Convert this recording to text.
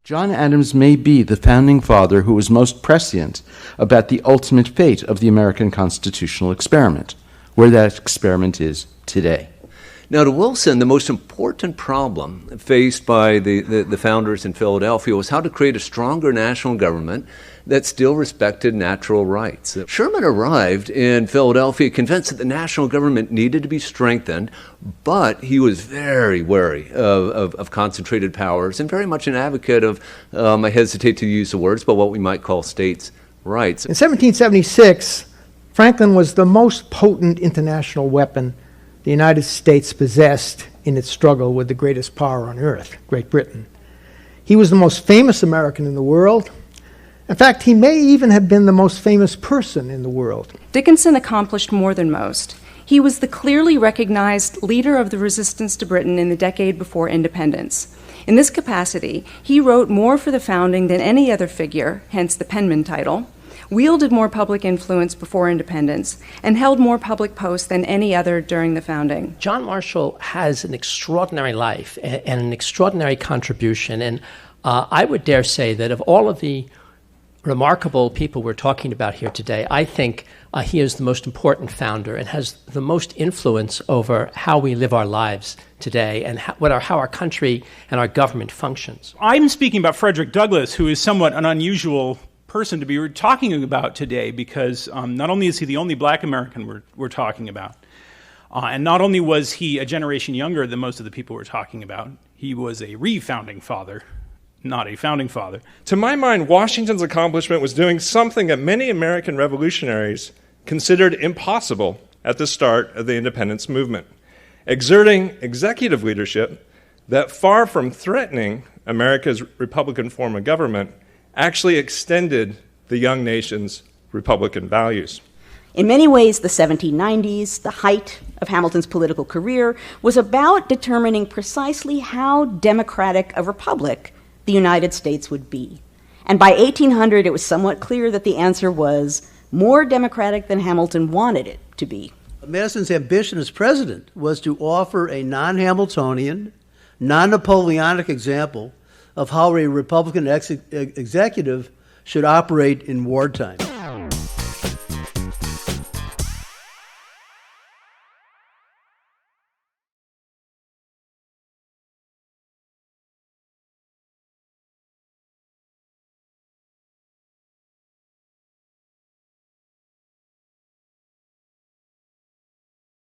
John Adams may be the founding father who was most prescient about the ultimate fate of the American constitutional experiment, where that experiment is today. Now, to Wilson, the most important problem faced by the founders in Philadelphia was how to create a stronger national government that still respected natural rights. Sherman arrived in Philadelphia convinced that the national government needed to be strengthened, but he was very wary of concentrated powers and very much an advocate of, I hesitate to use the words, but what we might call states' rights. In 1776, Franklin was the most potent international weapon the United States possessed in its struggle with the greatest power on earth, Great Britain. He was the most famous American in the world. In fact, he may even have been the most famous person in the world. Dickinson accomplished more than most. He was the clearly recognized leader of the resistance to Britain in the decade before independence. In this capacity, he wrote more for the founding than any other figure, hence the penman title, wielded more public influence before independence, and held more public posts than any other during the founding. John Marshall has an extraordinary life and an extraordinary contribution, and I would dare say that of all of the remarkable people we're talking about here today, I think he is the most important founder and has the most influence over how we live our lives today and how our country and our government functions. I'm speaking about Frederick Douglass, who is somewhat an unusual person to be talking about today because not only is he the only black American we're talking about, and not only was he a generation younger than most of the people we're talking about, he was a re-founding father, not a founding father. To my mind, Washington's accomplishment was doing something that many American revolutionaries considered impossible at the start of the independence movement, exerting executive leadership that, far from threatening America's Republican form of government, actually extended the young nation's Republican values. In many ways, the 1790s, the height of Hamilton's political career, was about determining precisely how democratic a republic the United States would be. And by 1800, it was somewhat clear that the answer was more democratic than Hamilton wanted it to be. Madison's ambition as president was to offer a non-Hamiltonian, non-Napoleonic example of how a Republican executive should operate in wartime.